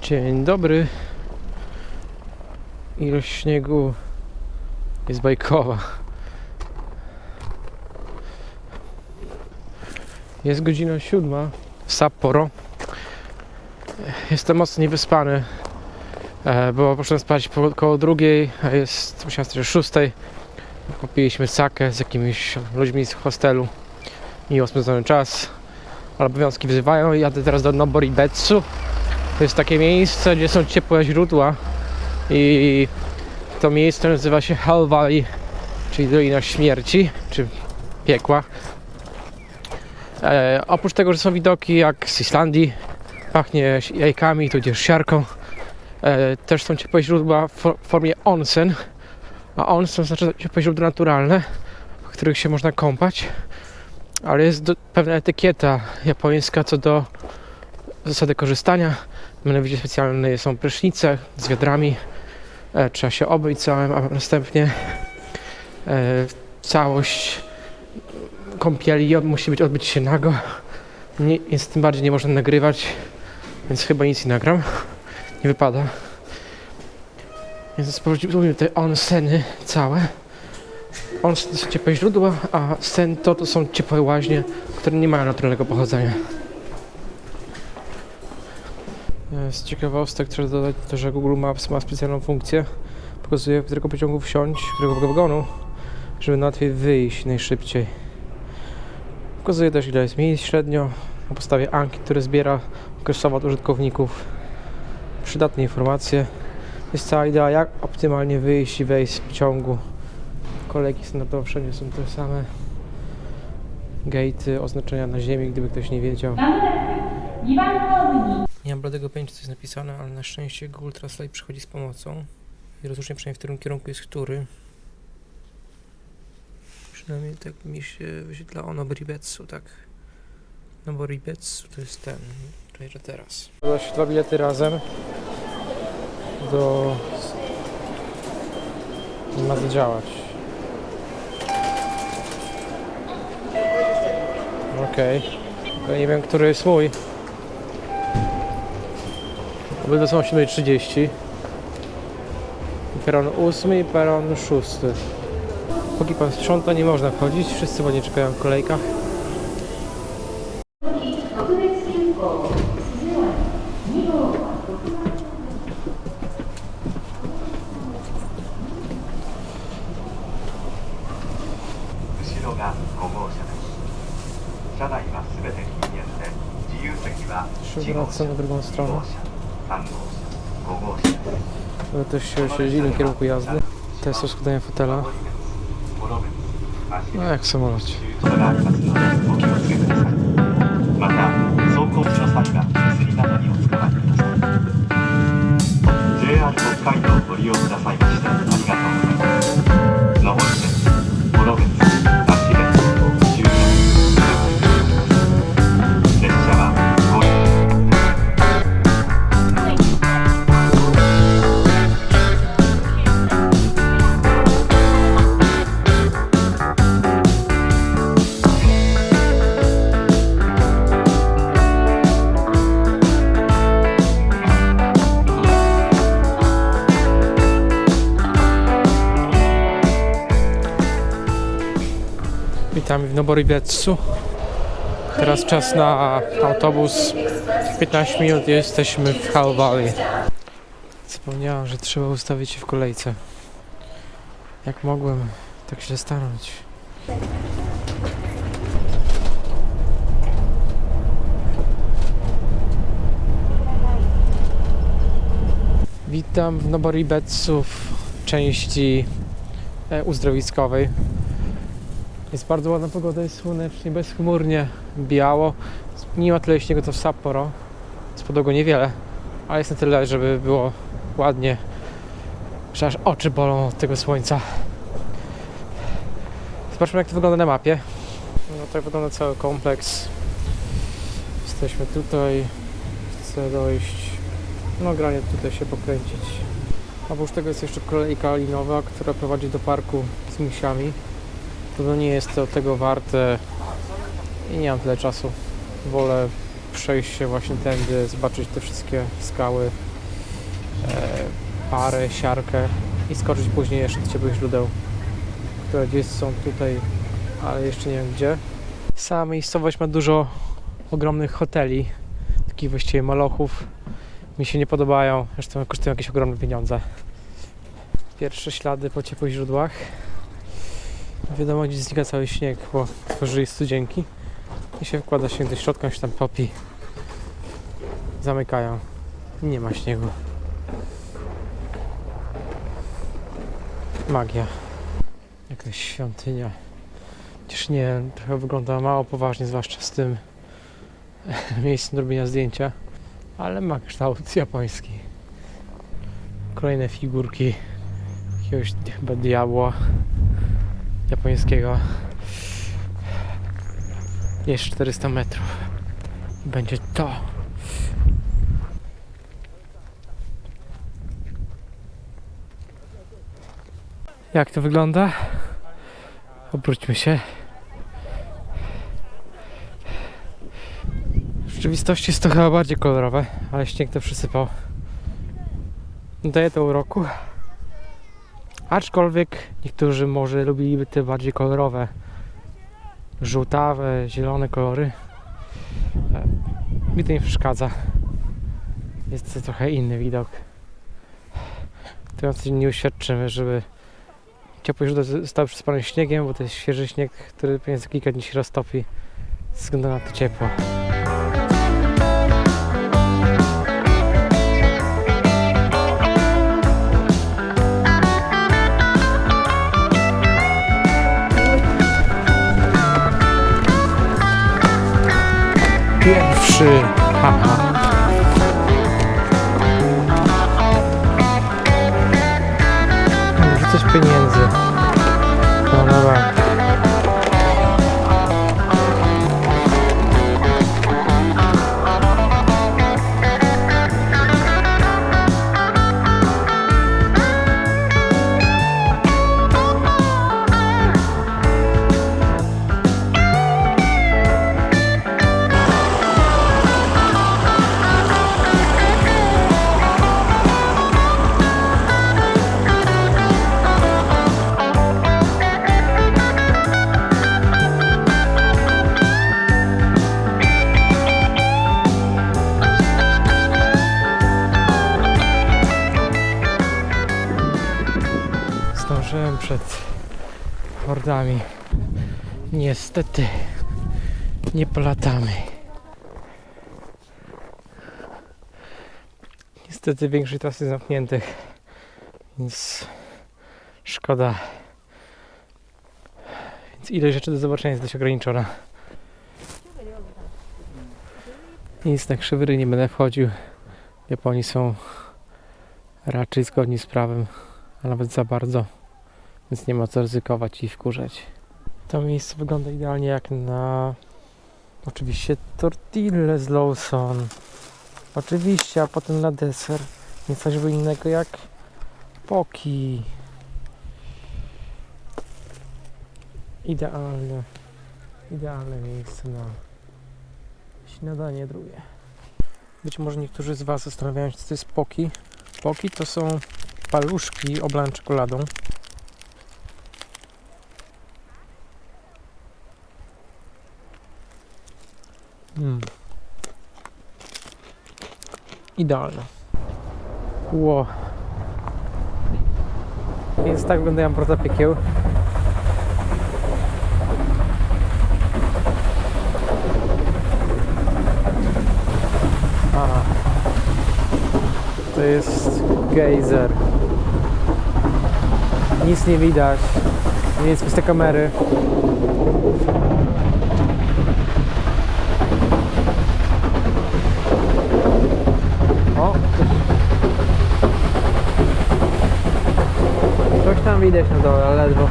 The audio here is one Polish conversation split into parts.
Dzień dobry. Ilość śniegu jest bajkowa. Jest godzina 7 w Sapporo. Jestem mocno niewyspany, bo poszedłem spać około 2, a jest musiałem wstać o 6. Popiliśmy sakę z jakimiś ludźmi z hostelu. Miło spędzony czas, ale obowiązki wzywają i jadę teraz do Noboribetsu. To jest takie miejsce, gdzie są ciepłe źródła i to miejsce nazywa się Hell Valley, czyli Dolina Śmierci, czy Piekła. Oprócz tego, że są widoki jak z Islandii, pachnie jajkami, tudzież siarką, też są ciepłe źródła w formie onsen, a onsen znaczy ciepłe źródła naturalne, w których się można kąpać, ale jest pewna etykieta japońska co do zasady korzystania. Mianowicie specjalne są prysznice z wiadrami, trzeba się obmyć całym, a następnie całość kąpieli musi odbyć się nago, więc tym bardziej nie można nagrywać, więc chyba nic nie nagram, nie wypada. Więc sprawdzimy te onseny całe. Onsen to są ciepłe źródła, a sen to są ciepłe łaźnie, które nie mają naturalnego pochodzenia. Z ciekawostek trzeba dodać to, że Google Maps ma specjalną funkcję. Pokazuje, w którego pociągu wsiąść, w którego wagonu, żeby łatwiej wyjść najszybciej. Pokazuje też, ile jest miejsc średnio na podstawie ankiet, które zbiera okresowo od użytkowników. Przydatne informacje. Jest cała idea, jak optymalnie wyjść i wejść z pociągu. Kolejki standardowo wszędzie są te same. Gatey, oznaczenia na ziemi, gdyby ktoś nie wiedział. Nie mam bladego pojęcia, co jest napisane, ale na szczęście Google Translate przychodzi z pomocą i rozróżnia przynajmniej, w którym kierunku jest który. Przynajmniej tak mi się wyświetla o Noboribetsu, tak. Noboribetsu to jest ten, czyli że teraz. Doda się 2 bilety razem ma zadziałać. Okej. Okay. Nie wiem, który jest mój. Obydwa są o 7:30. Peron 8 i peron 6. Póki pan sprząta, nie można wchodzić. Wszyscy ładnie czekają w kolejkach. Przywracam na drugą stronę. Ale też się siedzi w innym kierunku jazdy. Test rozkładania fotela. No jak w samolocie. Witamy w Noboribetsu. Teraz czas na autobus. 15 minut jesteśmy w Hell Valley. Zapomniałem, że trzeba ustawić się w kolejce. Jak mogłem tak się stanąć? Witam w Noboribetsu w części uzdrowiskowej. Jest bardzo ładna pogoda, jest słonecznie, bezchmurnie, biało. Nie ma tyle śniegu co w Sapporo. Jest podłogo niewiele, ale jest na tyle, żeby było ładnie, że aż oczy bolą od tego słońca. Zobaczmy, jak to wygląda na mapie. No tak wygląda cały kompleks. Jesteśmy tutaj. Chcę dojść. No granie tutaj się pokręcić. Oprócz tego jest jeszcze kolejka linowa, która prowadzi do parku z misiami. To nie jest to tego warte i nie mam tyle czasu. Wolę przejść się właśnie tędy, zobaczyć te wszystkie skały parę, siarkę i skoczyć później jeszcze do ciepłych źródeł, które gdzieś są tutaj, ale jeszcze nie wiem gdzie. Sama miejscowość ma dużo ogromnych hoteli, takich właściwie malochów. Mi się nie podobają, zresztą kosztują jakieś ogromne pieniądze. Pierwsze ślady po ciepłych źródłach. Wiadomo, gdzie znika cały śnieg, bo tworzyli studzienki i się wkłada się do środka, się tam topi. Zamykają. Nie ma śniegu. Magia. Jakaś świątynia. Chociaż nie, trochę wygląda mało poważnie, zwłaszcza z tym miejscem do robienia zdjęcia. Ale ma kształt japoński. Kolejne figurki jakiegoś chyba diabła japońskiego. Jest 400 metrów. Będzie to. Jak to wygląda? Obróćmy się. W rzeczywistości jest to chyba bardziej kolorowe, ale śnieg to przysypał. Daje to uroku. Aczkolwiek niektórzy może lubiliby te bardziej kolorowe, żółtawe, zielone kolory. Mi to nie przeszkadza. Jest to trochę inny widok. To nie uświadczymy, żeby ciepłe źródła zostały przysypane śniegiem, bo to jest świeży śnieg, który pewnie za kilka dni się roztopi ze względu na to ciepło. Pierwszy, haha. Może coś pieniędzy. No dobra. Zdążyłem przed hordami. Niestety nie polatamy. Niestety większość tras jest zamkniętych, więc szkoda. Więc ilość rzeczy do zobaczenia jest dość ograniczona. Nic na krzywyry nie będę wchodził. W Japonii są raczej zgodni z prawem, a nawet za bardzo, więc nie ma co ryzykować i wkurzać. To miejsce wygląda idealnie jak na oczywiście tortille z Lawson. Oczywiście, a potem na deser nie coś innego jak poki. Idealne miejsce na śniadanie drugie. Być może niektórzy z Was zastanawiają się, co to jest poki. Poki to są paluszki oblane czekoladą. Idealne. Ło. Więc tak wyglądają porta piekieł. Aha. To jest gejzer. Nic nie widać. Nic bez tej kamery. O! Coś tam widać na dole, ale ledwo.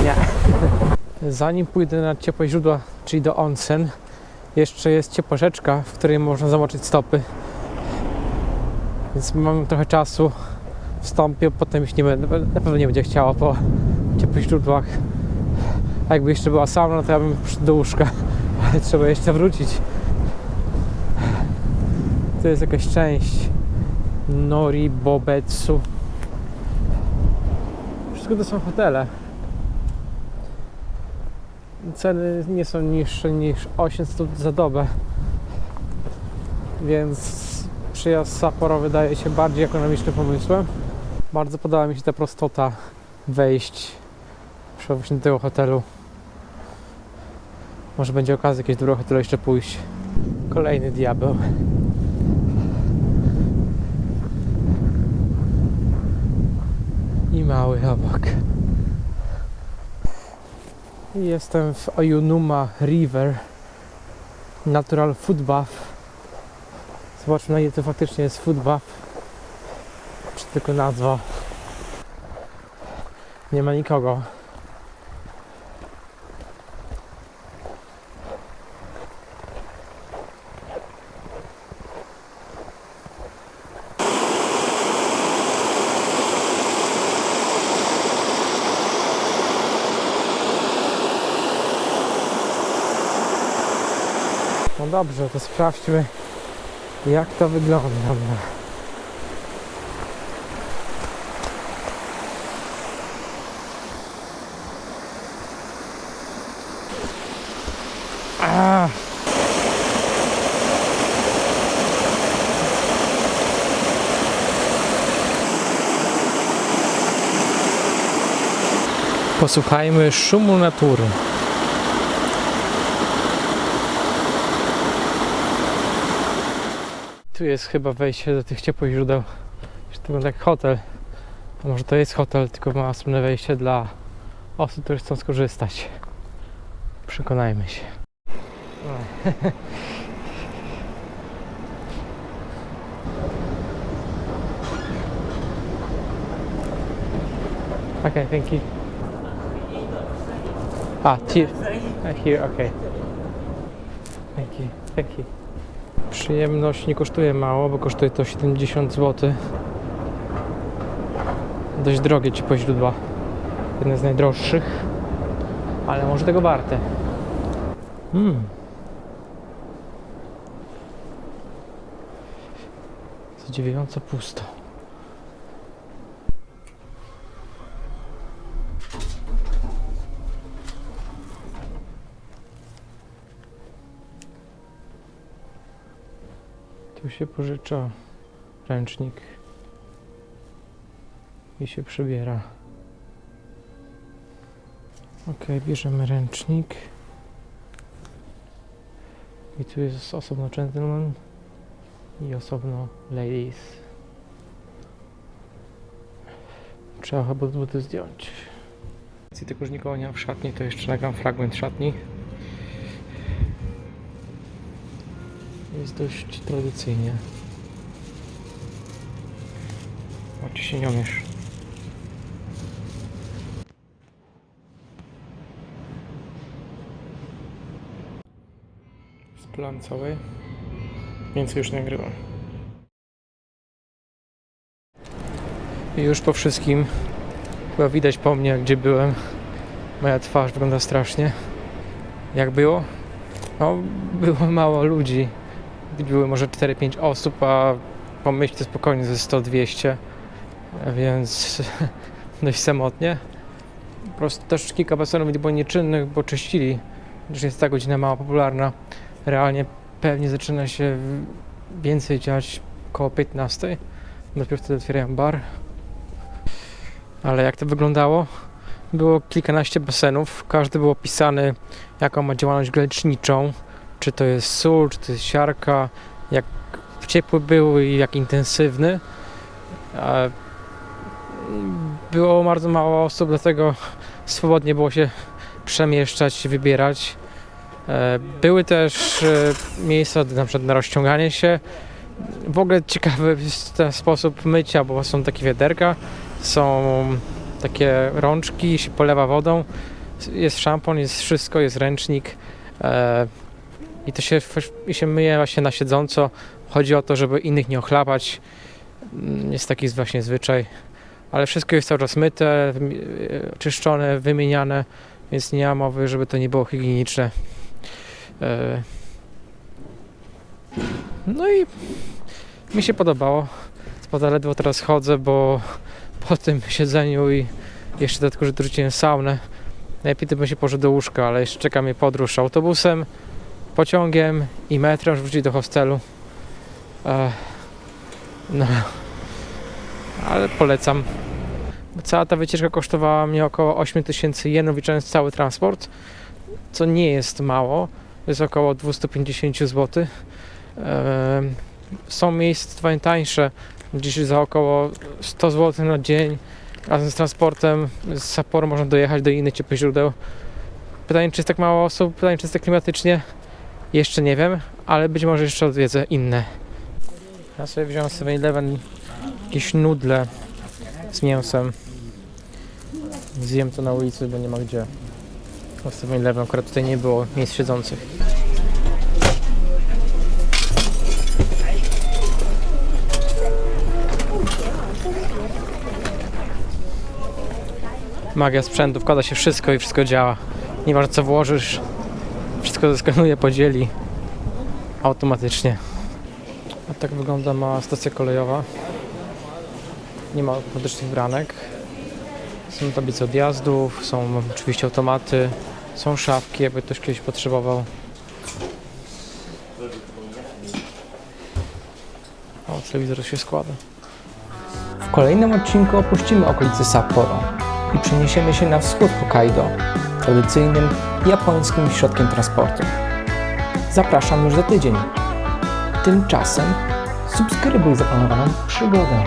Nie. Zanim pójdę na ciepłe źródła, czyli do onsen, jeszcze jest ciepła rzeczka, w której można zamoczyć stopy. Więc mam trochę czasu. Wstąpię, potem już nie będę, na pewno nie będzie chciało po ciepłych źródłach. A jakby jeszcze była sauna, to ja bym poszedł do łóżka. Ale trzeba jeszcze wrócić. To jest jakaś część Noribobetsu. Wszystko to są hotele. Ceny nie są niższe niż 800 za dobę, więc przyjazd Sapporo wydaje się bardziej ekonomicznym pomysłem. Bardzo podoba mi się ta prostota wejść właśnie do tego hotelu. Może będzie okazja jakieś dobre hotelu jeszcze pójść. Kolejny diabeł. I mały obok. I jestem w Oyonuma River Natural Food Bath. Zobaczmy, na ile to faktycznie jest food bath, czy tylko nazwa. Nie ma nikogo. No dobrze, to sprawdźmy, jak to wygląda. Posłuchajmy szumu natury. Tu jest chyba wejście do tych ciepłych źródeł. To wygląda jak hotel. A może to jest hotel, tylko ma wspólne wejście dla osób, które chcą skorzystać. Przekonajmy się. Okay, thank you. Here, okay. Thank you. Przyjemność nie kosztuje mało, bo kosztuje to 70 zł. Dość drogie ciepłe źródła. Jedne z najdroższych, ale może tego warte. Zadziwiająco pusto. Tu się pożycza ręcznik i się przybiera. Ok, bierzemy ręcznik i tu jest osobno gentleman i osobno ladies. Trzeba chyba buty zdjąć. Jeśli tylko już nikogo nie ma w szatni, to jeszcze nagram fragment szatni. Jest dość tradycyjnie. Chodź się nie umiesz. Jest plan cały. Więcej już nie nagrywam. I już po wszystkim chyba widać po mnie, gdzie byłem. Moja twarz wygląda strasznie. Jak było? No, było mało ludzi. Były może 4-5 osób, a pomyśl to spokojnie ze 100-200, więc dość samotnie. Po prostu też kilka basenów było nieczynnych, bo czyścili. Już jest ta godzina mało popularna. Realnie pewnie zaczyna się więcej dziać koło 15. Dopiero wtedy otwierają bar. Ale jak to wyglądało? Było kilkanaście basenów. Każdy był opisany, jaką ma działalność leczniczą. Czy to jest sól, czy to jest siarka, jak ciepły był i jak intensywny. Było bardzo mało osób, dlatego swobodnie było się przemieszczać i wybierać. Były też miejsca na przykład na rozciąganie się. W ogóle ciekawy jest ten sposób mycia, bo są takie wiaderka, są takie rączki, się polewa wodą, jest szampon, jest wszystko, jest ręcznik. I to się myje właśnie na siedząco. Chodzi o to, żeby innych nie ochlapać. Jest taki właśnie zwyczaj. Ale wszystko jest cały czas myte, czyszczone, wymieniane, więc nie ma mowy, żeby to nie było higieniczne. No i Mi się podobało. Spada ledwo teraz chodzę, bo po tym siedzeniu i jeszcze dodatkowo, że dorzuciłem saunę, najlepiej to bym się poszedł do łóżka, ale jeszcze czeka mnie podróż autobusem, pociągiem i metrem, żeby wrócić do hostelu. No, ale polecam. Cała ta wycieczka kosztowała mnie około 8000 jenów, licząc cały transport, co nie jest mało, to jest około 250 zł. Są miejsca tańsze, gdzieś za około 100 zł na dzień. Razem z transportem z Sapporo można dojechać do innych ciepłych źródeł. Pytanie, czy jest tak mało osób, pytanie, czy jest tak klimatycznie, jeszcze nie wiem, ale być może jeszcze odwiedzę inne. Ja sobie wziąłem 7-Eleven jakieś nudle z mięsem. Zjem to na ulicy, bo nie ma gdzie. W 7-Eleven akurat tutaj nie było miejsc siedzących. Magia sprzętu, wkłada się wszystko i wszystko działa. Nieważne co włożysz, wszystko zeskanuje, podzieli automatycznie. A tak wygląda mała stacja kolejowa. Nie ma automatycznych branek. Są tablice odjazdów, są oczywiście automaty, są szafki, jakby ktoś kiedyś potrzebował. O, telewizor się składa. W kolejnym odcinku opuścimy okolice Sapporo i przeniesiemy się na wschód Hokkaido, tradycyjnym japońskim środkiem transportu. Zapraszam już za tydzień. Tymczasem subskrybuj zaplanowaną przygodę.